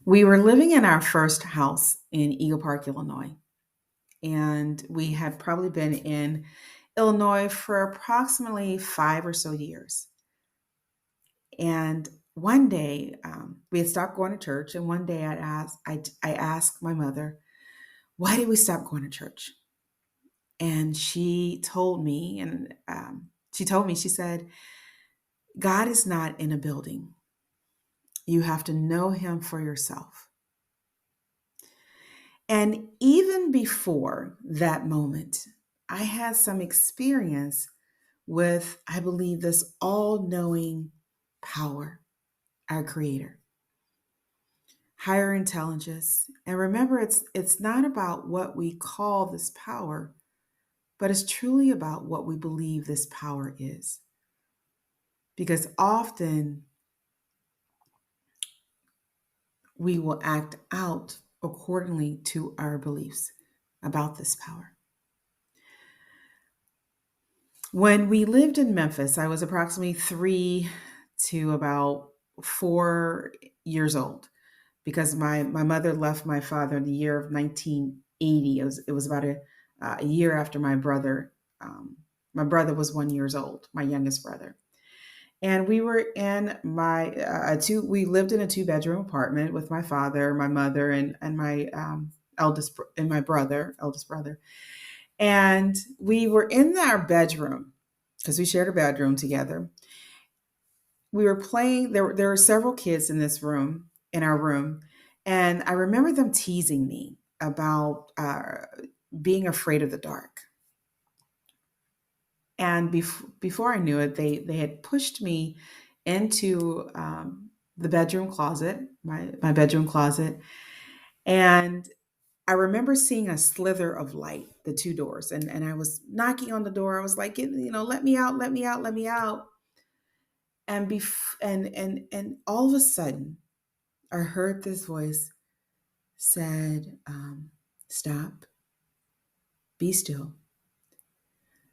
We were living in our first house in Eagle Park, Illinois, and we had probably been in Illinois for approximately 5 or so years. And one day, we had stopped going to church, and one day I asked my mother, "Why did we stop going to church?" And she told me, she said, "God is not in a building. You have to know Him for yourself." And even before that moment, I had some experience with, I believe, this all knowing power, our Creator, higher intelligence. And remember, it's not about what we call this power, but it's truly about what we believe this power is. Because often we will act out accordingly to our beliefs about this power. When we lived in Memphis, I was approximately 3 to about 4 years old because my mother left my father in the year of 1980. It was about a year after my brother. My brother was 1 years old, my youngest brother. And we were in my we lived in a two-bedroom apartment with my father, my mother, and my my eldest brother. And we were in our bedroom because we shared a bedroom together. We were playing. There were several kids in this room, in our room, and I remember them teasing me about being afraid of the dark. And before I knew it, they had pushed me into the bedroom closet, my bedroom closet, and I remember seeing a slither of light, the two doors, and I was knocking on the door. I was like, let me out, let me out, let me out. And all of a sudden, I heard this voice said, "Stop, be still,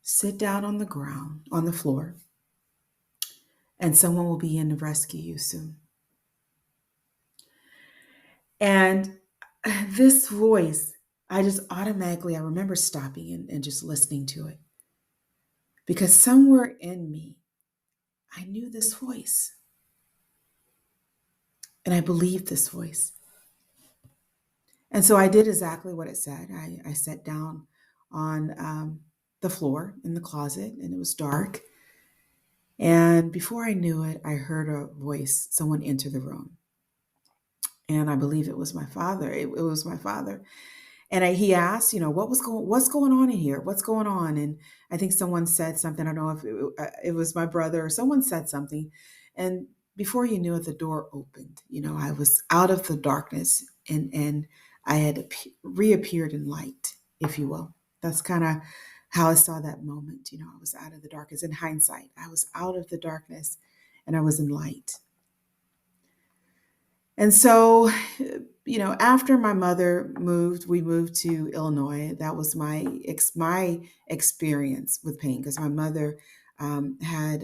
sit down on the ground, on the floor, and someone will be in to rescue you soon." And this voice, I remember stopping and just listening to it because somewhere in me, I knew this voice and I believed this voice. And so I did exactly what it said. I sat down on the floor in the closet and it was dark. And before I knew it, I heard a voice, someone enter the room. And I believe it was my father. It was my father. And he asked, what's going on in here? What's going on? And I think someone said something. I don't know if it was my brother or someone said something. And before you knew it, the door opened. I was out of the darkness and I had reappeared in light, if you will. That's kind of how I saw that moment. I was out of the darkness. In hindsight, I was out of the darkness and I was in light. And so, after my mother moved, we moved to Illinois. That was my experience with pain because my mother had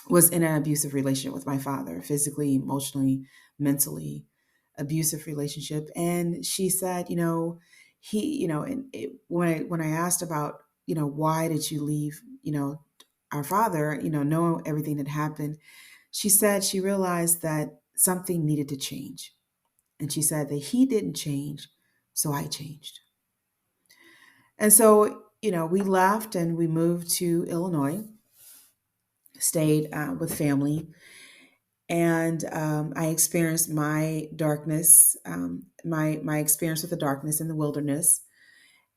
was in an abusive relationship with my father, physically, emotionally, mentally abusive relationship. And she said, when I asked about, why did you leave, our father, knowing everything that happened, she said she realized that something needed to change. And she said that he didn't change, so I changed. And so, we left and we moved to Illinois, stayed with family. And I experienced my darkness, my experience with the darkness in the wilderness.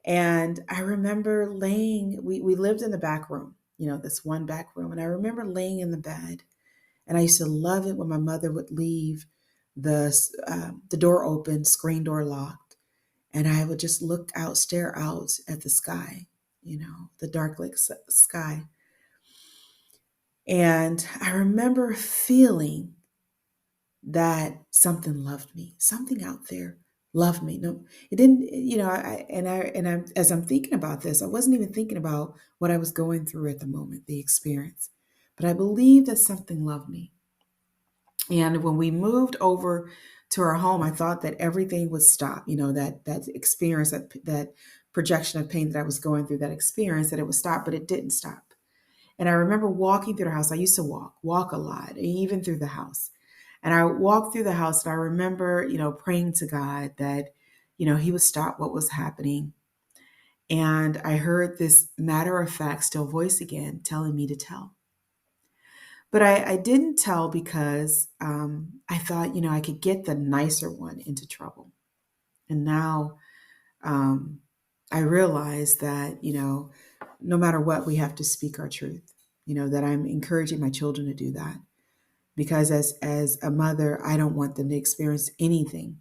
And I remember we lived in the back room, this one back room. And I remember laying in the bed. And I used to love it when my mother would leave the door open, screen door locked, and I would just stare out at the sky, the dark lake sky. And I remember feeling that something loved me, something out there loved me. No, it didn't, as I'm thinking about this, I wasn't even thinking about what I was going through at the moment, the experience, but I believe that something loved me. And when we moved over to our home, I thought that everything would stop. That experience, that projection of pain that I was going through, that experience, that it would stop, but it didn't stop. And I remember walking through the house. I used to walk a lot, even through the house. And I walked through the house, and I remember, praying to God that, He would stop what was happening. And I heard this matter of fact, still voice again telling me to tell. But I didn't tell because I thought, I could get the nicer one into trouble. And now um, I realize that, no matter what, we have to speak our truth. That I'm encouraging my children to do that, because as a mother, I don't want them to experience anything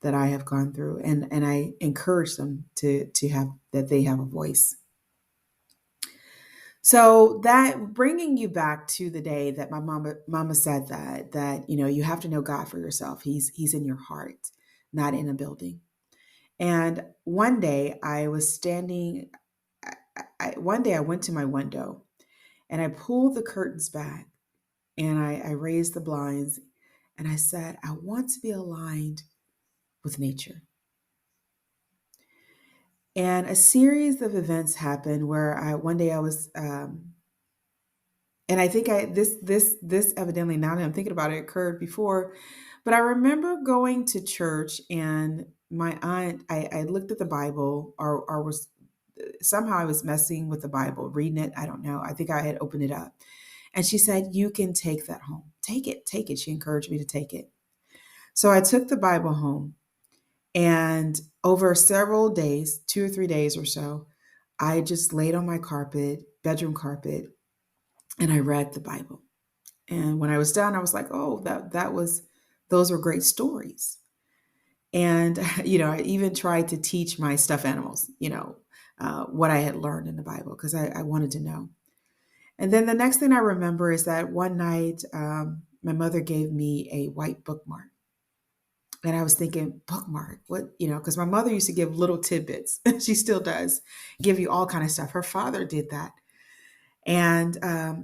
that I have gone through, and I encourage them to have that they have a voice. So that bringing you back to the day that my mama said that you have to know God for yourself. He's in your heart, not in a building. And one day I was standing. One day I went to my window and I pulled the curtains back and I raised the blinds and I said, I want to be aligned with nature. And a series of events happened where one day I was, and I think this evidently, now that I'm thinking about it, occurred before, but I remember going to church and my aunt, I looked at the Bible, or was somehow I was messing with the Bible, reading it. I don't know. I think I had opened it up. And she said, you can take that home. Take it, take it. She encouraged me to take it. So I took the Bible home. And over several days, 2 or 3 days or so, I just laid on my carpet, bedroom carpet, and I read the Bible. And when I was done, I was like, oh, those were great stories. And, I even tried to teach my stuffed animals, what I had learned in the Bible, because I wanted to know. And then the next thing I remember is that one night, my mother gave me a white bookmark. And I was thinking, bookmark, what, because my mother used to give little tidbits. She still does give you all kind of stuff. Her father did that. And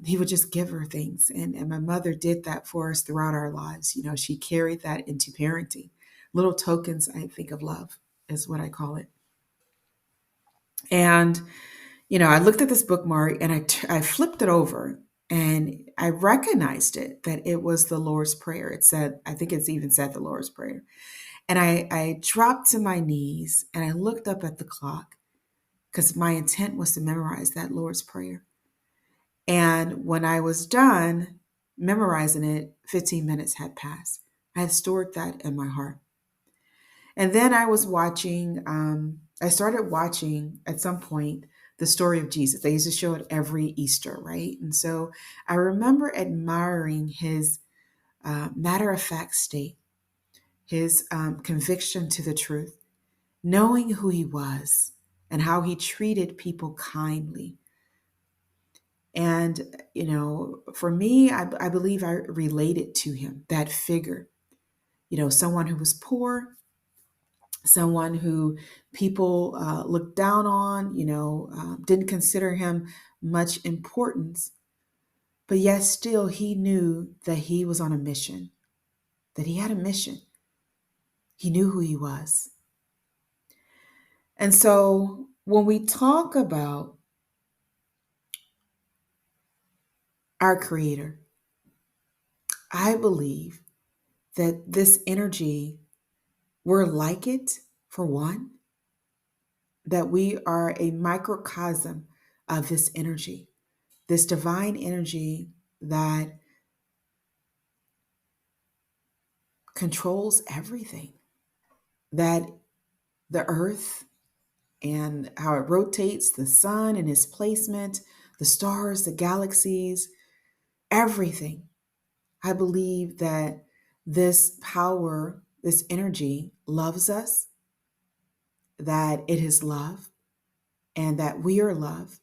he would just give her things. And my mother did that for us throughout our lives. She carried that into parenting. Little tokens, I think, of love is what I call it. And, I looked at this bookmark and I flipped it over and I recognized it, that it was the Lord's Prayer. It said, I think it's even said the Lord's Prayer. And I dropped to my knees and I looked up at the clock because my intent was to memorize that Lord's Prayer. And when I was done memorizing it, 15 minutes had passed. I had stored that in my heart. And then I started watching at some point the story of Jesus. They used to show it every Easter, right? And so I remember admiring his matter of fact state, his conviction to the truth, knowing who he was and how he treated people kindly. And, for me, I believe I related to him, that figure, someone who was poor, someone who people looked down on, didn't consider him much importance, but yet still he knew that he was on a mission, that he had a mission. He knew who he was. And so when we talk about our Creator, I believe that this energy, we're like it, for one, that we are a microcosm of this energy, this divine energy that controls everything, that the earth and how it rotates, the sun and its placement, the stars, the galaxies, everything. I believe that this power, this energy loves us, that it is love, and that we are love,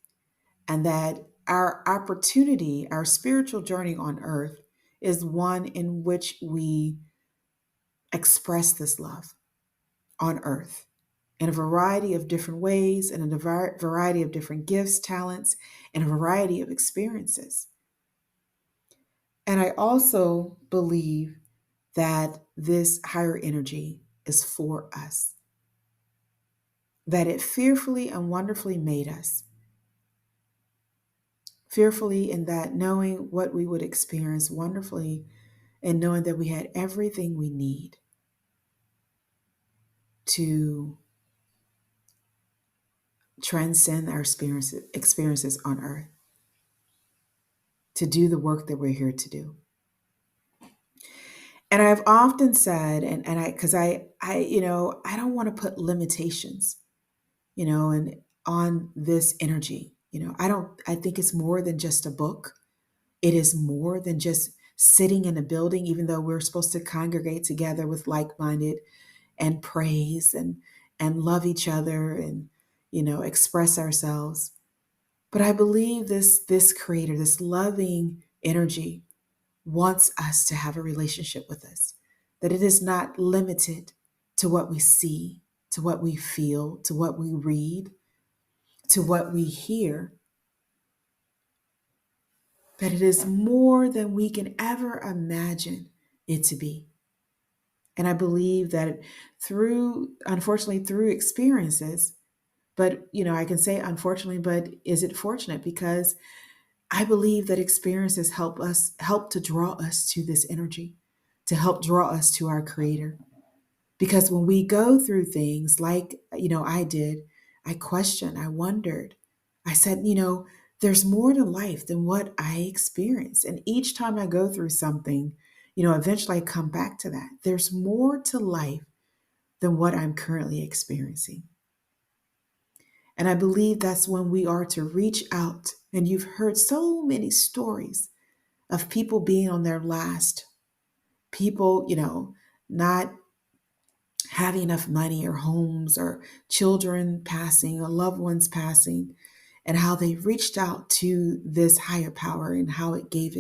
and that our opportunity, our spiritual journey on earth is one in which we express this love on earth in a variety of different ways, in a variety of different gifts, talents, and a variety of experiences. And I also believe that this higher energy is for us, that it fearfully and wonderfully made us, fearfully in that knowing what we would experience, wonderfully in knowing that we had everything we need to transcend our experiences on earth, to do the work that we're here to do. And I've often said, and because I don't want to put limitations, and on this energy. I think it's more than just a book. It is more than just sitting in a building, even though we're supposed to congregate together with like-minded and praise and love each other and, express ourselves. But I believe this creator, this loving energy wants us to have a relationship with us, that it is not limited to what we see, to what we feel, to what we read, to what we hear, that it is more than we can ever imagine it to be. And I believe that unfortunately, through experiences, but I can say unfortunately, but is it fortunate? Because I believe that experiences help to draw us to this energy, to help draw us to our creator. Because when we go through things like, I did, I questioned, I wondered. I said, there's more to life than what I experience. And each time I go through something, eventually I come back to that. There's more to life than what I'm currently experiencing. And I believe that's when we are to reach out. And you've heard so many stories of people being on their last, people, not having enough money or homes or children passing or loved ones passing, and how they reached out to this higher power and how it gave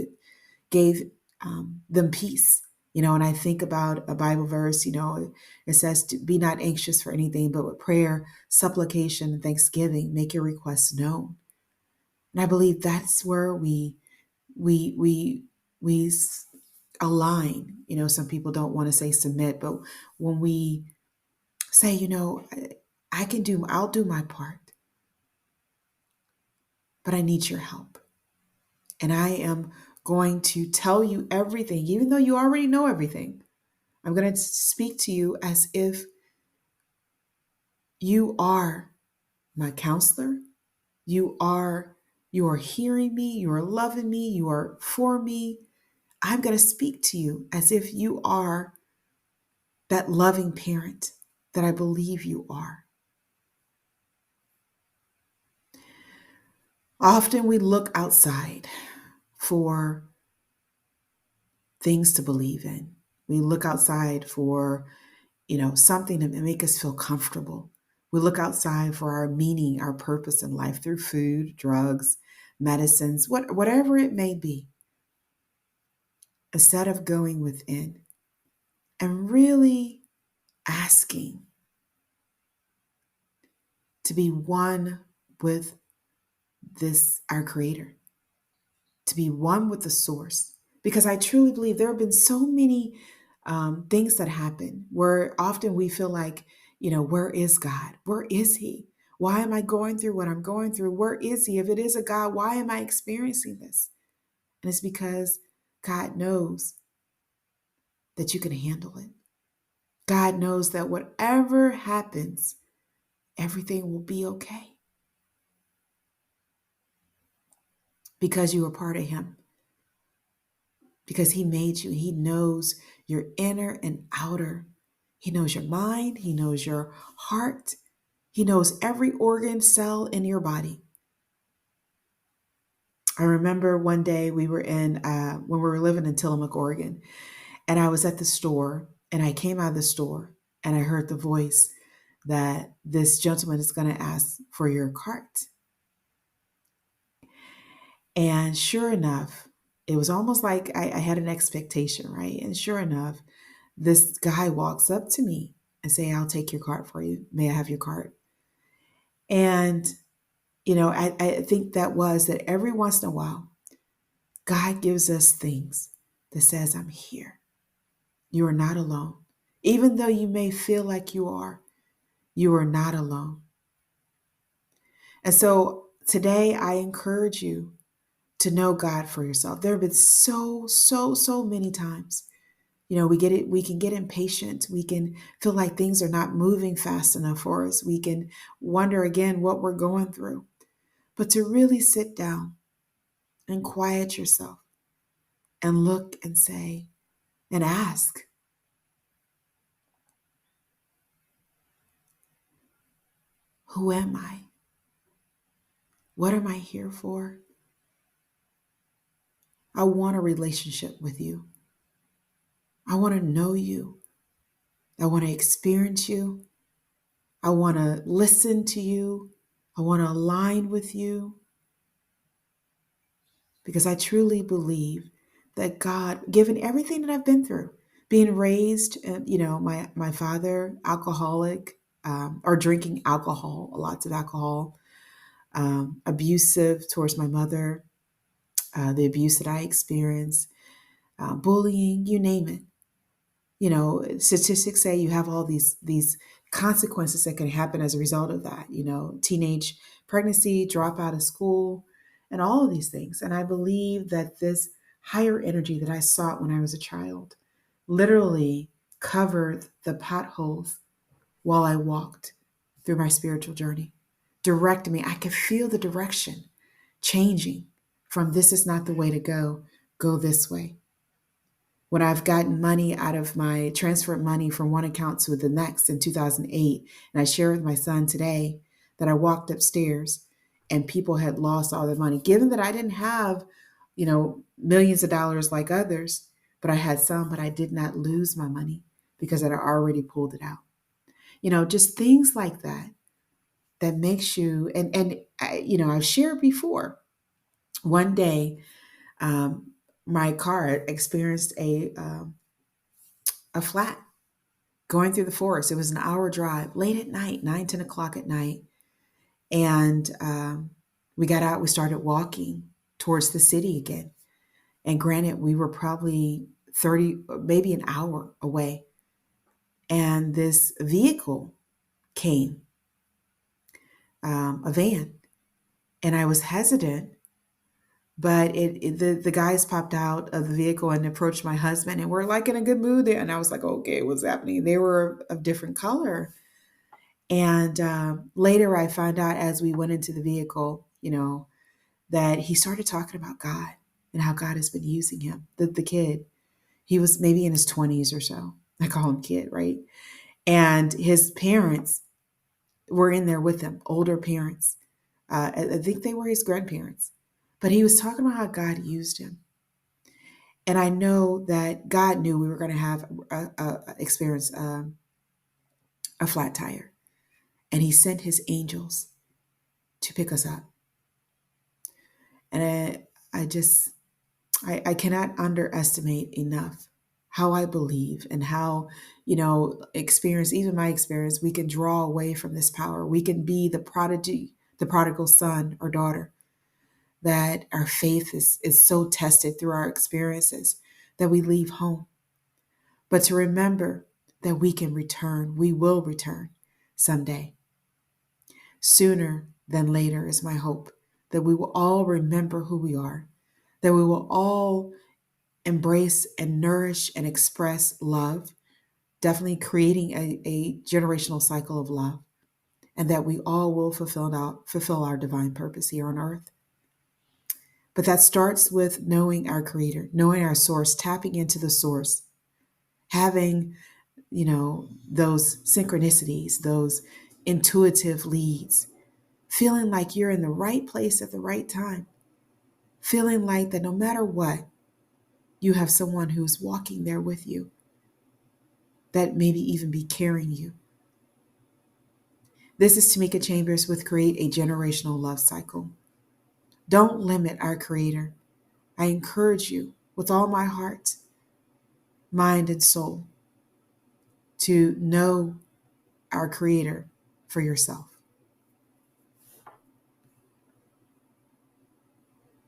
them peace. And I think about a Bible verse, it says to be not anxious for anything, but with prayer, supplication, and thanksgiving, make your requests known. And I believe that's where we align. Some people don't want to say submit, but when we say, I'll do my part, but I need your help. And I am going to tell you everything, even though you already know everything. I'm going to speak to you as if you are my counselor. You are hearing me. You are loving me. You are for me. I'm going to speak to you as if you are that loving parent that I believe you are. Often we look outside for things to believe in. We look outside for, something to make us feel comfortable. We look outside for our meaning, our purpose in life through food, drugs, medicines, whatever it may be, instead of going within and really asking to be one with our creator, to be one with the source. Because I truly believe there have been so many things that happen where often we feel like, where is God? Where is he? Why am I going through what I'm going through? Where is he? If it is a God, why am I experiencing this? And it's because God knows that you can handle it. God knows that whatever happens, everything will be okay because you are part of him. Because he made you. He knows your inner and outer. He knows your mind. He knows your heart. He knows every organ, cell in your body. I remember one day we were when we were living in Tillamook, Oregon, and I was at the store, and I came out of the store, and I heard the voice that this gentleman is going to ask for your cart. And sure enough, it was almost like I had an expectation, right? And sure enough, this guy walks up to me and say, I'll take your cart for you. May I have your cart? And, I think that every once in a while, God gives us things that says, I'm here. You are not alone. Even though you may feel like you are not alone. And so today I encourage you to know God for yourself. There have been so many times. We can get impatient. We can feel like things are not moving fast enough for us. We can wonder again what we're going through. But to really sit down and quiet yourself and look and say and ask, who am I? What am I here for? I want a relationship with you. I want to know you. I want to experience you. I want to listen to you. I want to align with you because I truly believe that God, given everything that I've been through, being raised, my father, alcoholic, or drinking alcohol, lots of alcohol, abusive towards my mother, the abuse that I experienced, bullying, you name it. Statistics say you have all these consequences that can happen as a result of that. Teenage pregnancy, drop out of school, and all of these things. And I believe that this higher energy that I sought when I was a child literally covered the potholes while I walked through my spiritual journey, directed me. I could feel the direction changing from this is not the way to go this way. When I've gotten money out of my transferred money from one account to the next in 2008, and I share with my son today that I walked upstairs and people had lost all their money. Given that I didn't have, millions of dollars like others, but I had some, but I did not lose my money because I had already pulled it out. Just things like that that makes you, I've shared before. One day, my car experienced a flat going through the forest. It was an hour drive, late at night, 9, 10 o'clock at night. And we got out, we started walking towards the city again. And granted, we were probably 30, maybe an hour away. And this vehicle came, a van. And I was hesitant, but the guys popped out of the vehicle and approached my husband, and we're like in a good mood there. And I was like, okay, what's happening? They were of different color. And later I found out as we went into the vehicle, that he started talking about God and how God has been using him. The kid, he was maybe in his 20s or so. I call him kid, right? And his parents were in there with him, older parents. I think they were his grandparents. But he was talking about how God used him. And I know that God knew we were going to have experience a flat tire. And he sent his angels to pick us up. And I cannot underestimate enough how I believe and how, experience, even my experience, we can draw away from this power. We can be the prodigy, the prodigal son or daughter, that our faith is so tested through our experiences that we leave home. But to remember that we can return, we will return someday. Sooner than later is my hope that we will all remember who we are, that we will all embrace and nourish and express love, definitely creating a generational cycle of love, and that we all will fulfill our divine purpose here on earth. But that starts with knowing our creator, knowing our source, tapping into the source, having, those synchronicities, those intuitive leads, feeling like you're in the right place at the right time, feeling like that no matter what, you have someone who's walking there with you, that maybe even be carrying you. This is Tamika Chambers with Create a Generational Love Cycle. Don't limit our Creator. I encourage you with all my heart, mind, and soul to know our Creator for yourself.